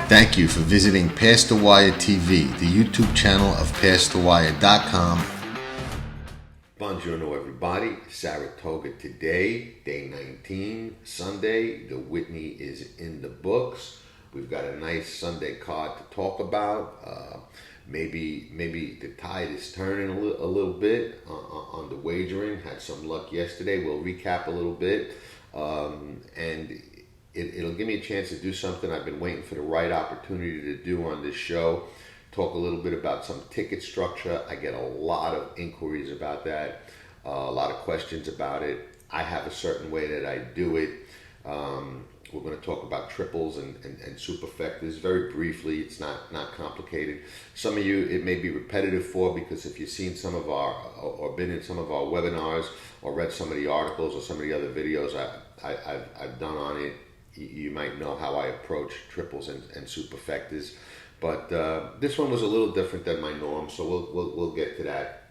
Thank you for visiting Past the Wire TV, the YouTube channel of PastTheWire.com. Buongiorno everybody, Saratoga Today, day 19, Sunday. The Whitney is in the books. We've got a nice Sunday card to talk about. Maybe the tide is turning a little bit on the wagering. Had some luck yesterday. We'll recap a little bit. And it'll give me a chance to do something I've been waiting for the right opportunity to do on this show. Talk a little bit about some ticket structure. I get a lot of inquiries about that, a lot of questions about it. I have a certain way that I do it. We're going to talk about triples and superfectas very briefly. It's not complicated. Some of you, it may be repetitive for, because if you've seen some of our, or been in some of our webinars, or read some of the articles or some of the other videos I've done on it, you might know how I approach triples and superfectas. But this one was a little different than my norm, so we'll get to that.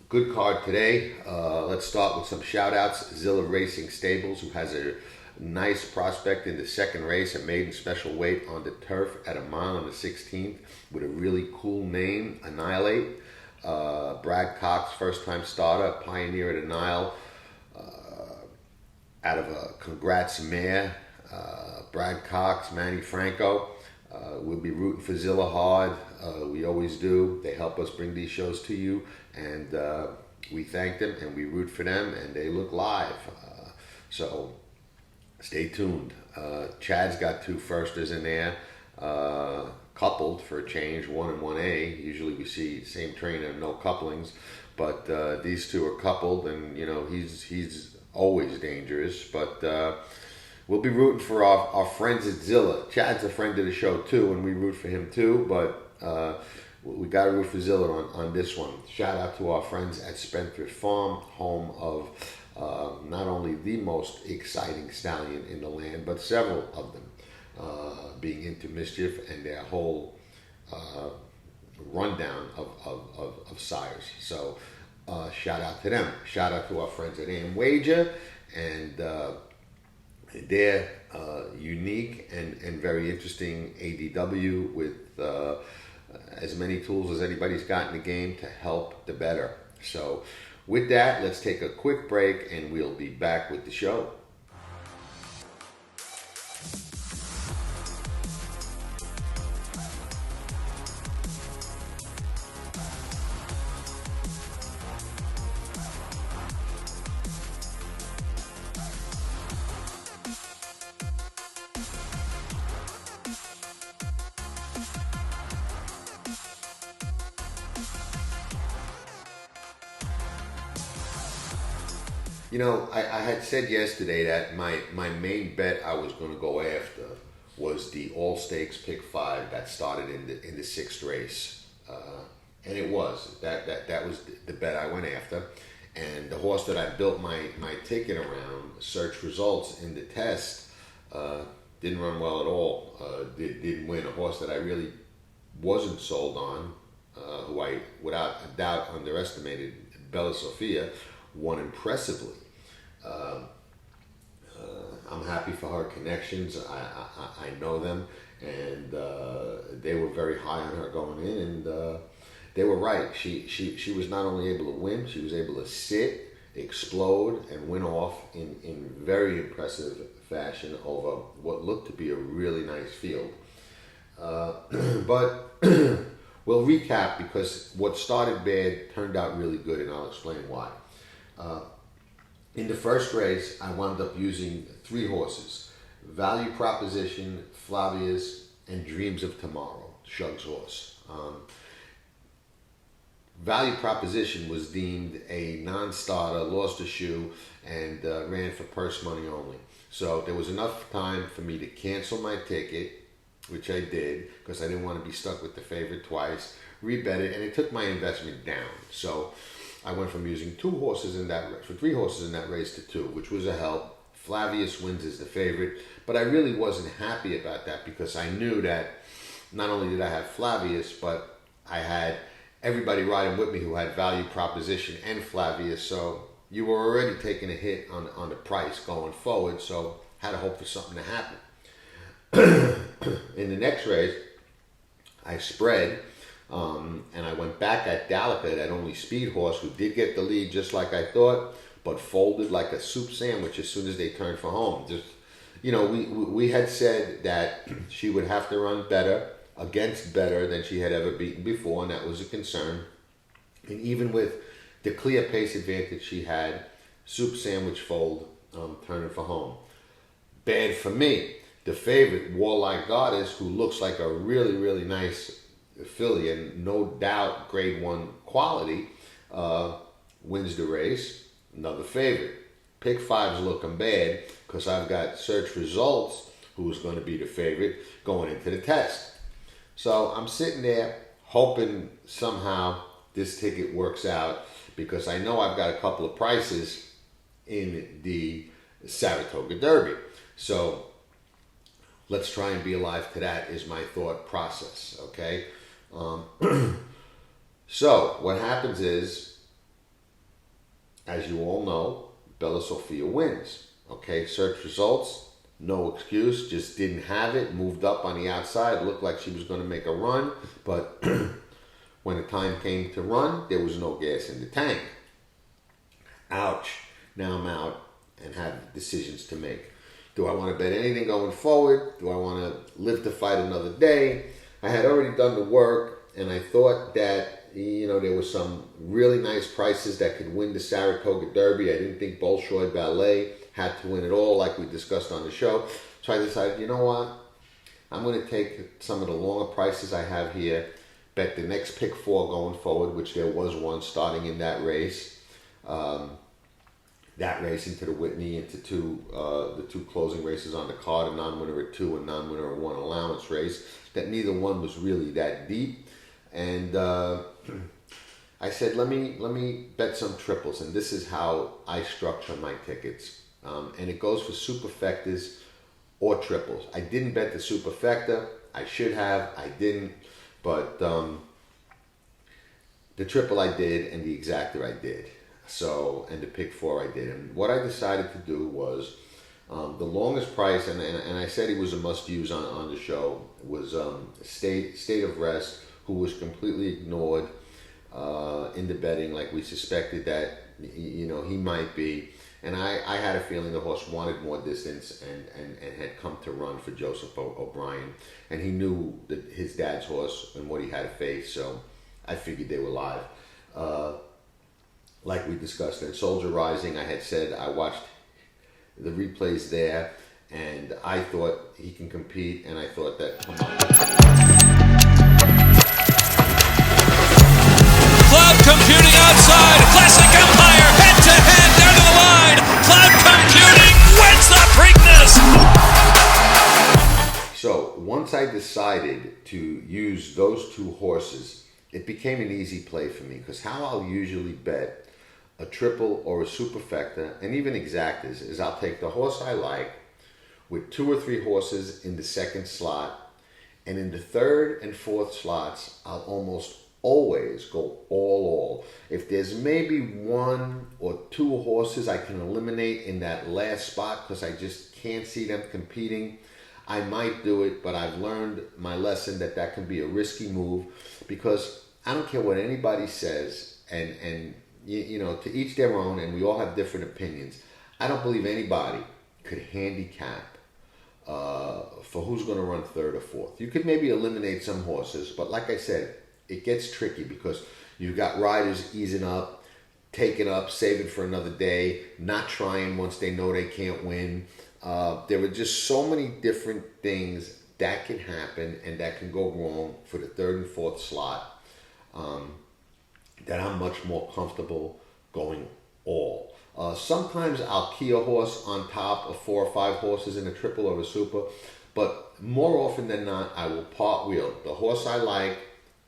Good card today. Let's start with some shout outs. Zilla Racing Stables, who has a nice prospect in the second race, a maiden special weight on the turf at a mile on the 16th, with a really cool name, Anileate. Brad Cox, first time starter, pioneer at a Nile, out of a Congrats mare. Brad Cox, Manny Franco. We'll be rooting for Zilla hard. We always do. They help us bring these shows to you, and we thank them and we root for them, and they look live. So stay tuned. Chad's got two firsters in there, coupled for a change, 1 and 1A. Usually we see same trainer, no couplings, but these two are coupled, and he's always dangerous. But we'll be rooting for our friends at Zilla. Chad's a friend of the show too, and we root for him too, but we got to root for Zilla on this one. Shout out to our friends at Spendthrift Farm, home of not only the most exciting stallion in the land, but several of them being into mischief, and their whole rundown of sires. So shout out to them. Shout out to our friends at AM Wager, and their unique and very interesting ADW with as many tools as anybody's got in the game to help the bettor. So with that, let's take a quick break and we'll be back with the show. I had said yesterday that my main bet I was going to go after was the All Stakes Pick 5 that started in the sixth race, and it was that was the bet I went after. And the horse that I built my ticket around, Search Results, in the test, didn't run well at all. Didn't win. A horse that I really wasn't sold on, who I without a doubt underestimated, Bella Sophia, won impressively. I'm happy for her connections. I know them, and they were very high on her going in, and they were right. She was not only able to win, she was able to sit, explode, and win off in very impressive fashion over what looked to be a really nice field. But we'll recap, because what started bad turned out really good, and I'll explain why. In the first race, I wound up using 3 horses: Value Proposition, Flavius, and Dreams of Tomorrow, Shug's horse. Value Proposition was deemed a non-starter, lost a shoe, and ran for purse money only. So there was enough time for me to cancel my ticket, which I did, because I didn't want to be stuck with the favorite twice, rebet it, and it took my investment down. So I went from using 3 horses in that race to 2, which was a help. Flavius wins as the favorite, but I really wasn't happy about that, because I knew that not only did I have Flavius, but I had everybody riding with me who had Value Proposition and Flavius, so you were already taking a hit on the price going forward, so had to hope for something to happen. In the next race, I spread, and I went back at Dalica, that only speed horse, who did get the lead just like I thought, but folded like a soup sandwich as soon as they turned for home. Just, we had said that she would have to run better against better than she had ever beaten before, and that was a concern. And even with the clear pace advantage she had, soup sandwich fold, turning for home. Bad for me. The favorite, Warlike Goddess, who looks like a really, really nice filly and no doubt grade 1 quality, wins the race. Another favorite. Pick 5's looking bad because I've got Search Results, who's going to be the favorite, going into the test. So I'm sitting there hoping somehow this ticket works out, because I know I've got a couple of prices in the Saratoga Derby. So let's try and be alive to that, is my thought process, okay? So what happens is, as you all know, Bella Sophia wins, okay? Search Results, no excuse, just didn't have it, moved up on the outside, looked like she was going to make a run, but when the time came to run, there was no gas in the tank. Ouch. Now I'm out and have decisions to make. Do I want to bet anything going forward? Do I want to live to fight another day? I had already done the work, and I thought that, there were some really nice prices that could win the Saratoga Derby. I didn't think Bolshoi Ballet had to win it all, like we discussed on the show. So I decided, you know what? I'm going to take some of the longer prices I have here, bet the next pick 4 going forward, which there was one starting in that race. That race into the Whitney, into the two closing races on the card, a non-winner at 2 and non-winner at 1 allowance race, that neither one was really that deep. And I said, let me bet some triples, and this is how I structure my tickets. And it goes for superfectas or triples. I didn't bet the superfecta. I should have. I didn't. But the triple I did, and the exactor I did. So, and the pick 4 I did. And what I decided to do was, the longest price, and I said he was a must-use on the show, was State of Rest, who was completely ignored in the betting, like we suspected that he might be. And I had a feeling the horse wanted more distance and had come to run for Joseph O Brien. And he knew that his dad's horse and what he had to face, so I figured they were live. Like we discussed, in Soldier Rising, I had said I watched the replays there, and I thought he can compete, and I thought that, come on. Cloud computing outside, Classic Empire, head-to-head, down to the line. Cloud computing wins the Preakness. So once I decided to use those two horses, it became an easy play for me, because how I'll usually bet a triple or a superfecta, and even exactas, is I'll take the horse I like with 2 or 3 horses in the second slot, and in the third and fourth slots, I'll almost always go all. If there's maybe 1 or 2 horses I can eliminate in that last spot because I just can't see them competing, I might do it, but I've learned my lesson that can be a risky move, because I don't care what anybody says, and to each their own, and we all have different opinions. I don't believe anybody could handicap for who's going to run third or fourth. You could maybe eliminate some horses, but like I said, it gets tricky because you've got riders easing up, taking up, saving for another day, not trying once they know they can't win. There are just so many different things that can happen and that can go wrong for the third and fourth slot, that I'm much more comfortable going all. Sometimes I'll key a horse on top of 4 or 5 horses in a triple or a super, but more often than not, I will part wheel. The horse I like,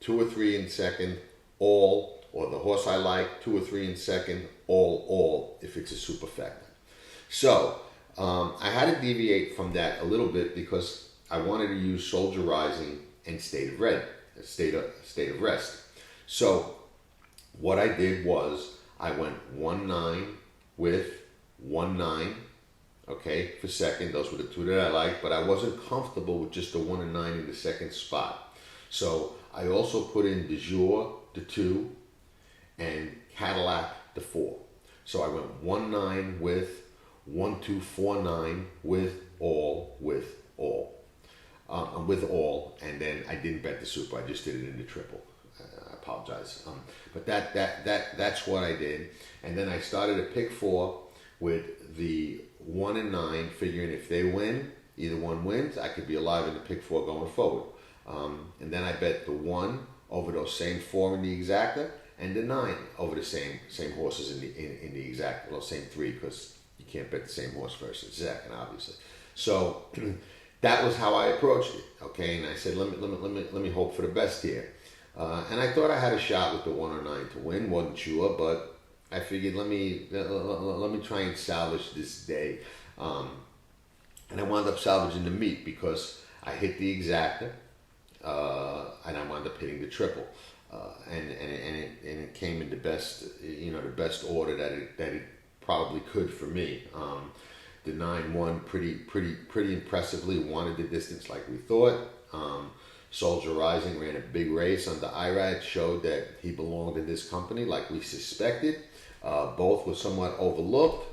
2 or 3 in second, all, or the horse I like, 2 or 3 in second, all, if it's a superfecta. So, I had to deviate from that a little bit because I wanted to use Soldier Rising and State of Rest. So, what I did was I went 1-9 with 1-9 okay, for second. Those were the two that I liked, but I wasn't comfortable with just the 1 and 9 in the second spot. So I also put in De Jour, the 2, and Cadillac, the 4. So I went 1-9 with 1-2-4-9 with all, and then I didn't bet the super. I just did it in the triple. I apologize, but that's what I did. And then I started a pick 4 with the 1 and 9, figuring if they win, either one wins, I could be alive in the pick 4 going forward. And then I bet the 1 over those same 4 in the exacta, and the 9 over the same horses in the exacta, those same 3, because you can't bet the same horse versus second, obviously. So that was how I approached it. Okay, and I said, let me hope for the best here. And I thought I had a shot with the 1 or 9 to win. Wasn't sure, but I figured let me try and salvage this day. And I wound up salvaging the meet because I hit the exacta, and I wound up hitting the triple. And it came in the best, the best order that it probably could for me. The 9 won pretty impressively, wanted the distance like we thought. Soldier Rising ran a big race under IRAD, showed that he belonged in this company like we suspected. Both were somewhat overlooked,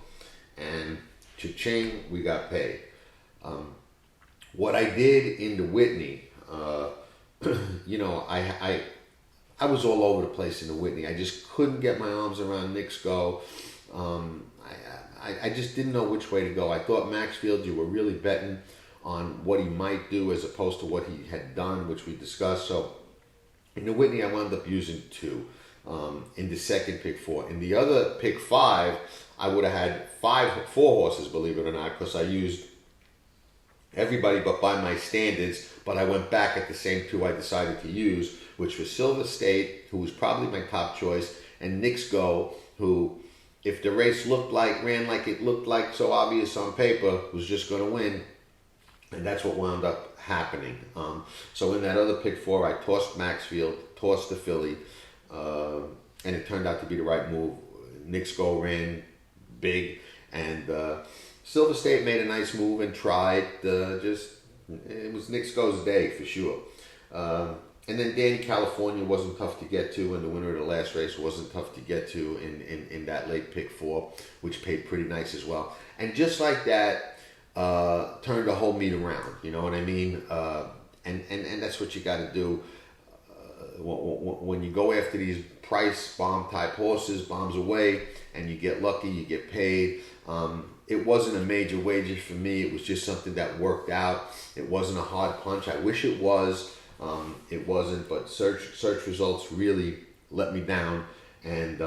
and cha-ching, we got paid. What I did in the Whitney, I was all over the place in the Whitney. I just couldn't get my arms around Nick's go. I just didn't know which way to go. I thought Maxfield, you were really betting on what he might do as opposed to what he had done, which we discussed. So in the Whitney, I wound up using 2 in the second pick 4. In the other pick 5, I would have had 4 horses, believe it or not, because I used everybody but by my standards, but I went back at the same 2 I decided to use, which was Silver State, who was probably my top choice, and Nick's Go, who, if the race ran like it looked like so obvious on paper, was just going to win. And that's what wound up happening. So in that other pick 4, I tossed Maxfield, tossed the filly, and it turned out to be the right move. Nick's Go ran big, and Silver State made a nice move and tried. It was Nick's Go's day for sure. And then Danny California wasn't tough to get to, and the winner of the last race wasn't tough to get to in that late pick 4, which paid pretty nice as well. And just like that, turned the whole meet around. You know what I mean? And that's what you got to do when you go after these price bomb type horses, bombs away, and you get lucky, you get paid. It wasn't a major wager for me. It was just something that worked out. It wasn't a hard punch. I wish it was. It wasn't, but search results really let me down, and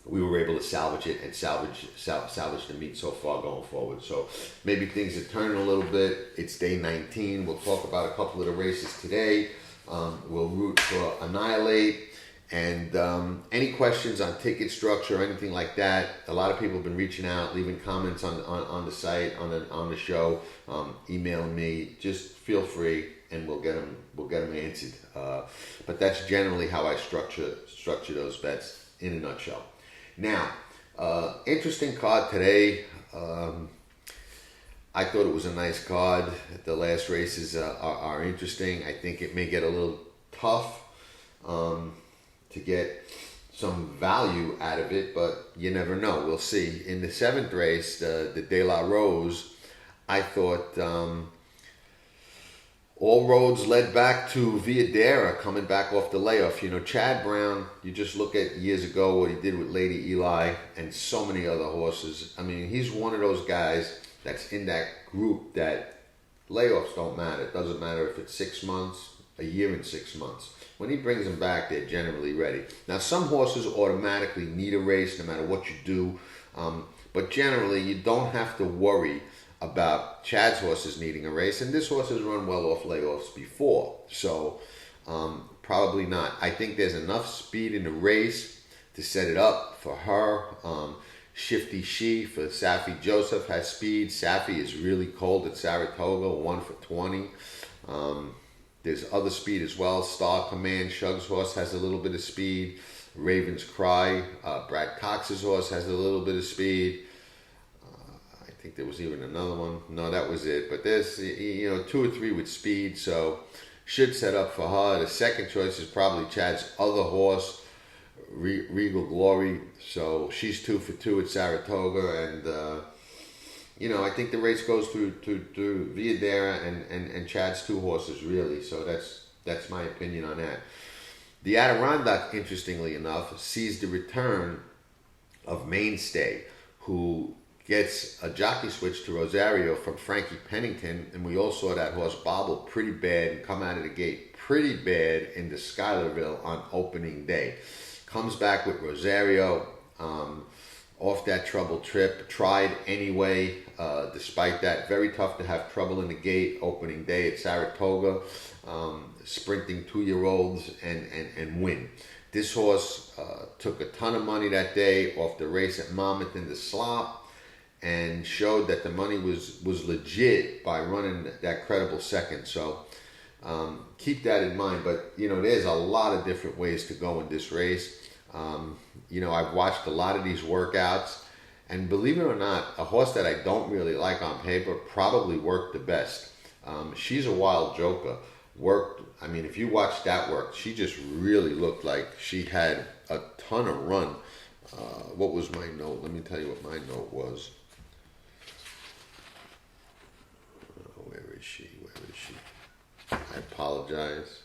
we were able to salvage it and salvage the meet so far going forward. So maybe things are turning a little bit. It's day 19. We'll talk about a couple of the races today. We'll root for Anileate. And any questions on ticket structure or anything like that, a lot of people have been reaching out, leaving comments on the site, on the show, emailing me. Just feel free, and we'll get them answered. But that's generally how I structure those bets in a nutshell. Now, interesting card today. I thought it was a nice card. The last races are interesting. I think it may get a little tough to get some value out of it, but you never know. We'll see. In the 7th race, the De La Rose, I thought all roads led back to Villadera coming back off the layoff. You know, Chad Brown, you just look at years ago what he did with Lady Eli and so many other horses. I mean, he's one of those guys that's in that group that layoffs don't matter. It doesn't matter if it's 6 months, a year and 6 months. When he brings them back, they're generally ready. Now, some horses automatically need a race no matter what you do. But generally, you don't have to worry about Chad's horses needing a race. And this horse has run well off layoffs before. So, probably not. I think there's enough speed in the race to set it up for her. Shifty She for Safi Joseph has speed. Safi is really cold at Saratoga, 1 for 20. There's other speed as well. Star Command, Shug's horse, has a little bit of speed. Raven's Cry, Brad Cox's horse, has a little bit of speed. I think there was even another one. No, that was it. But there's, 2 or 3 with speed, so should set up for her. The second choice is probably Chad's other horse, Regal Glory. So she's 2 for 2 at Saratoga, and I think the race goes through Villadera and Chad's 2 horses really. So that's my opinion on that. The Adirondack, interestingly enough, sees the return of Mainstay, who gets a jockey switch to Rosario from Frankie Pennington, and we all saw that horse bobble pretty bad and come out of the gate pretty bad into Schuylerville on opening day. Comes back with Rosario off that troubled trip, tried anyway, despite that. Very tough to have trouble in the gate opening day at Saratoga, sprinting 2-year-olds and win. This horse took a ton of money that day off the race at Monmouth in the slop, and showed that the money was legit by running that credible second. So keep that in mind. But there's a lot of different ways to go in this race. I've watched a lot of these workouts, and believe it or not, a horse that I don't really like on paper probably worked the best. She's a Wild Joker. If you watch that work, she just really looked like she had a ton of run. What was my note? Let me tell you what my note was. Where is she? I apologize.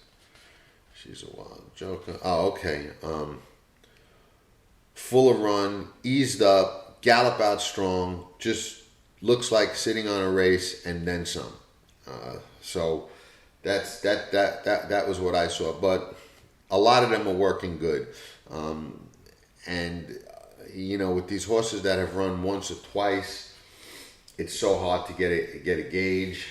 She's a Wild Joker. Oh, okay. Full of run, eased up, gallop out strong, just looks like sitting on a race and then some. So that was what I saw. But a lot of them are working good. With these horses that have run once or twice, it's so hard to get a gauge.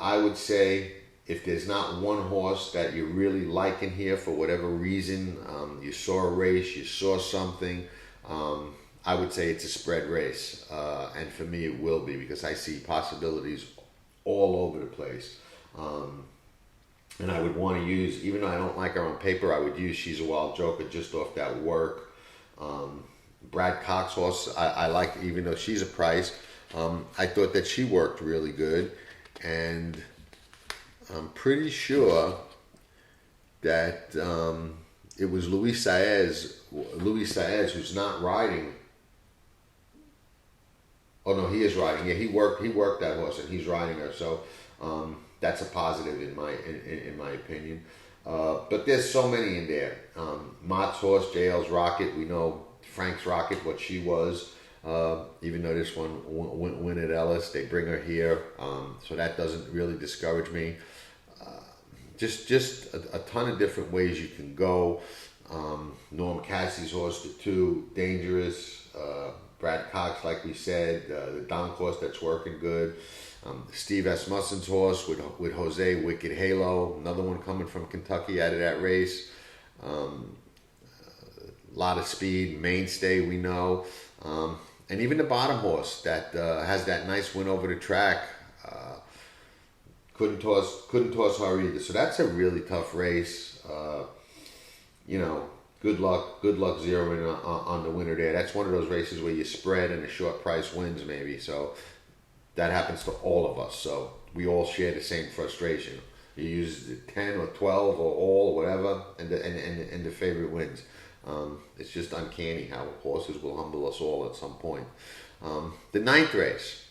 I would say if there's not one horse that you really like in here for whatever reason, you saw a race, you saw something, I would say it's a spread race. And for me it will be, because I see possibilities all over the place. And I would want to use, even though I don't like her on paper, I would use She's a Wild Joker just off that work. Brad Cox horse, I like, even though she's a price. I thought that she worked really good. And I'm pretty sure that it was Luis Saez, who's not riding. Oh no, he is riding. Yeah, he worked that horse, and he's riding her. So that's a positive in my opinion. But there's so many in there. Mott's horse, JL's Rocket. We know Frank's Rocket, what she was. Even though this one win at Ellis, they bring her here, so that doesn't really discourage me. Just a ton of different ways you can go. Norm Cassie's horse, the 2, Dangerous. Brad Cox, like we said, the Don horse that's working good. Steve S. Musson's horse with Jose Wicked Halo, another one coming from Kentucky out of that race. A lot of speed, Mainstay we know. And even the bottom horse that has that nice win over the track, couldn't toss her either. So that's a really tough race. Good luck zeroing on the winner there. That's one of those races where you spread and the short price wins maybe. So that happens to all of us. So we all share the same frustration. You use 10 or 12 or all or whatever, and the favorite wins. It's just uncanny how horses will humble us all at some point. The 9th race,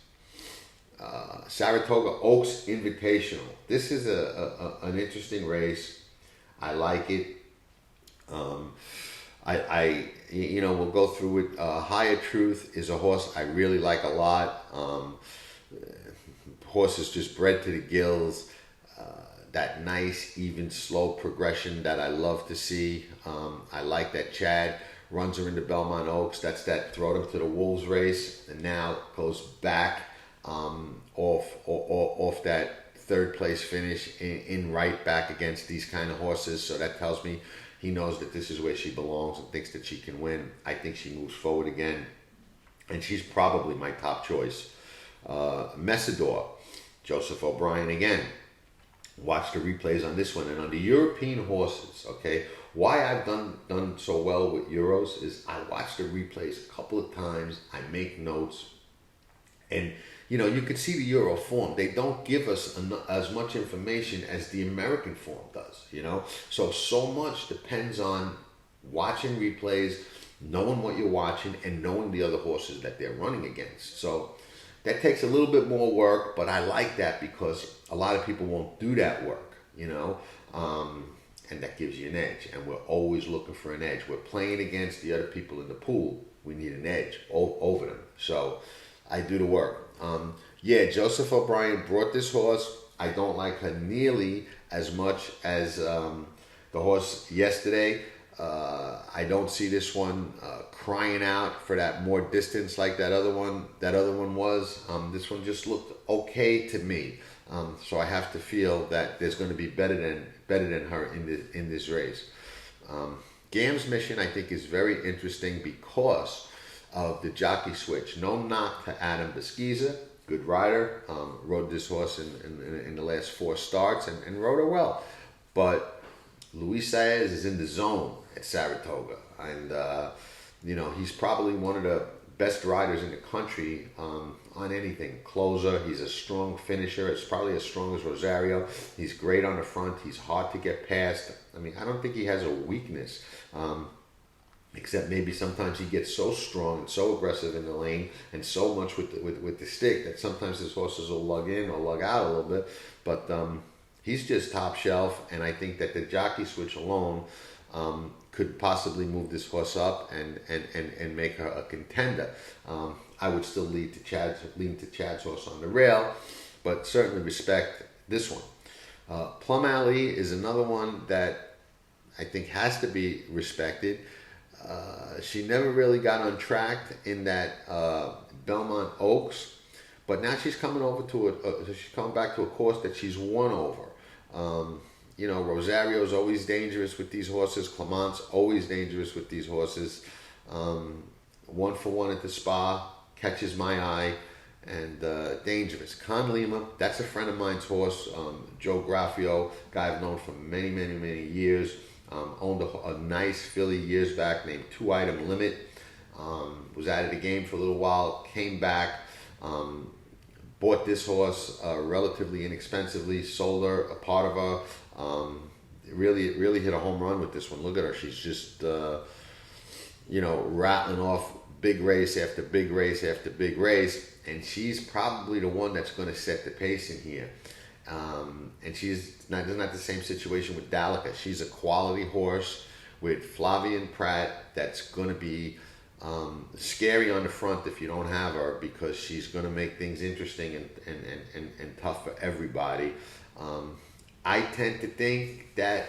Saratoga Oaks Invitational. This is an interesting race. I like it. We'll go through it. Higher Truth is a horse I really like a lot. Horse is just bred to the gills. That nice, even, slow progression that I love to see. I like that Chad runs her into Belmont Oaks. That's that throw them to the Wolves race, and now goes back off that 3rd place finish in right back against these kind of horses. So that tells me he knows that this is where she belongs and thinks that she can win. I think she moves forward again, and she's probably my top choice. Messidor, Joseph O Brien again. Watch the replays on this one. And on the European horses, okay, Why I've done so well with Euros is I watch the replays a couple of times. I make notes, and you can see the Euro form. They don't give us as much information as the American form does. So much depends on watching replays, knowing what you're watching, and knowing the other horses that they're running against. So that takes a little bit more work, but I like that because a lot of people won't do that work, and that gives you an edge. And we're always looking for an edge. We're playing against the other people in the pool. We need an edge over them. So I do the work. Joseph O Brien brought this horse. I don't like her nearly as much as the horse yesterday. I don't see this one crying out for that more distance like that other one was. This one just looked okay to me. So I have to feel that there's going to be better than her in this race. Gam's Mission, I think, is very interesting because of the jockey switch. No knock to Adam Beskiza, good rider. Rode this horse in the last 4 starts and rode her well. But Luis Saez is in the zone at Saratoga, and he's probably one of the best riders in the country on anything. Closer, he's a strong finisher. It's probably as strong as Rosario. He's great on the front. He's hard to get past. I don't think he has a weakness, except maybe sometimes he gets so strong and so aggressive in the lane and so much with the stick that sometimes his horses will lug in or lug out a little bit. But he's just top shelf, and I think that the jockey switch alone could possibly move this horse up and make her a contender. I would still lean to Chad's horse on the rail, but certainly respect this one. Plum Alley is another one that I think has to be respected. She never really got on track in that Belmont Oaks, but now she's coming over she's coming back to a course that she's won over. Rosario's always dangerous with these horses. Clement's always dangerous with these horses. 1 for 1 at the Spa, catches my eye, and dangerous. Con Lima, that's a friend of mine's horse. Joe Graffio, guy I've known for many, many, many years. Owned a nice filly years back named 2 Item Limit. Was out of the game for a little while, came back. Bought this horse relatively inexpensively, sold her, a part of her. Really hit a home run with this one. Look at her. She's just, rattling off big race after big race after big race. And she's probably the one that's going to set the pace in here. And she's not the same situation with Dalica. She's a quality horse with Flavian Pratt that's going to be scary on the front if you don't have her, because she's going to make things interesting and tough for everybody. I tend to think that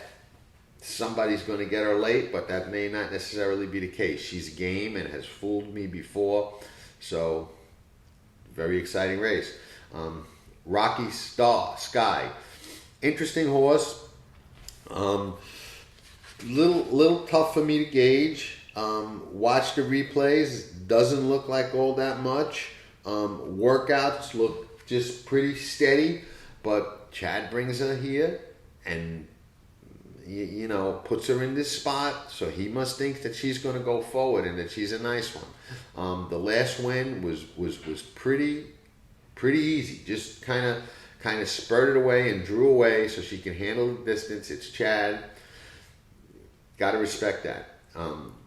somebody's going to get her late, but that may not necessarily be the case. She's game and has fooled me before, so very exciting race. Rocky Sky, interesting horse. Little tough for me to gauge. Watch the replays, doesn't look like all that much. Workouts look just pretty steady, but Chad brings her here and puts her in this spot, so he must think that she's going to go forward and that she's a nice one. The last win was pretty easy, just kind of spurted away and drew away so she can handle the distance. It's Chad. Got to respect that.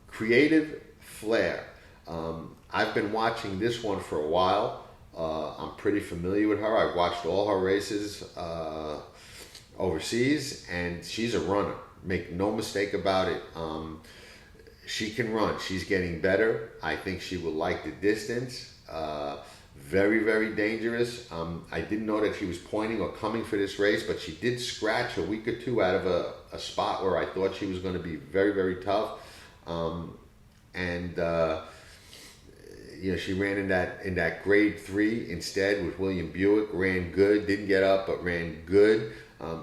Creative Flair. I've been watching this one for a while. I'm pretty familiar with her. I've watched all her races overseas, and she's a runner. Make no mistake about it. She can run. She's getting better. I think she will like the distance. Very, very dangerous. I didn't know that she was pointing or coming for this race, but she did scratch a week or two out of a spot where I thought she was going to be very, very tough. She ran in that grade 3 instead with William Buick. Ran good, didn't get up, but ran good.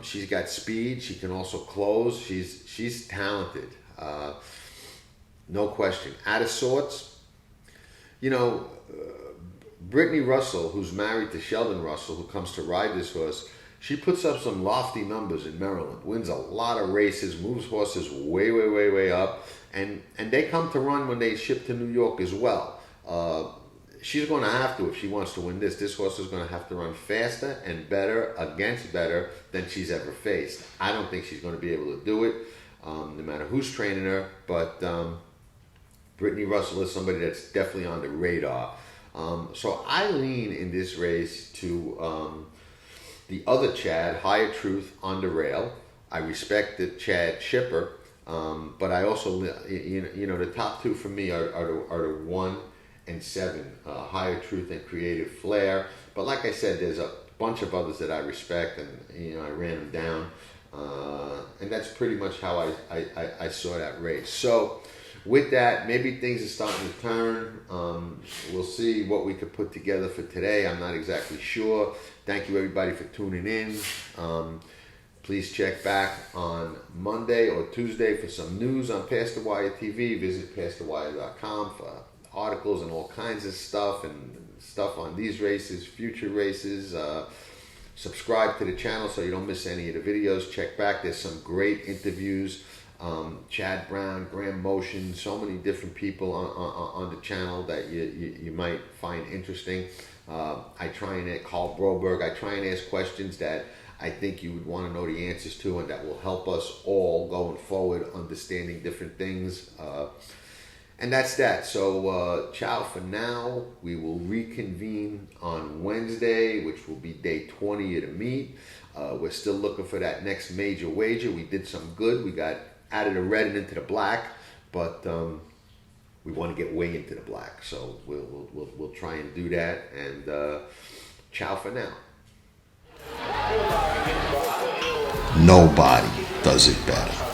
She's got speed. She can also close. She's talented, no question. Out of sorts, Brittany Russell, who's married to Sheldon Russell, who comes to ride this horse, She puts up some lofty numbers in Maryland, wins a lot of races, moves horses way, way, way, way up, and they come to run when they ship to New York as well. She's going to have to, if she wants to win this. This horse is going to have to run faster and better against better than she's ever faced. I don't think she's going to be able to do it, no matter who's training her, but Brittany Russell is somebody that's definitely on the radar. So I lean in this race to the other Chad, Higher Truth on the rail. I respect the Chad shipper, but I also, the top two for me are the 1 and 7, Higher Truth and Creative Flair. But like I said, there's a bunch of others that I respect, and I ran them down, and that's pretty much how I saw that race. So with that, maybe things are starting to turn. We'll see what we could put together for today. I'm not exactly sure. Thank you everybody for tuning in. Please check back on Monday or Tuesday for some news on Past the Wire TV. Visit pastthewire.com for articles and all kinds of stuff, and stuff on these races, future races. Subscribe to the channel so you don't miss any of the videos. Check back. There's some great interviews. Chad Brown, Graham Motion, so many different people on the channel that you might find interesting. I try and Carl Broberg. I try and ask questions that I think you would want to know the answers to, and that will help us all going forward understanding different things. And that's that. So ciao for now. We will reconvene on Wednesday, which will be day 20 of the meet. We're still looking for that next major wager. We did some good. We got out of the red and into the black, but we want to get way into the black. So we'll try and do that. And ciao for now. Nobody does it better.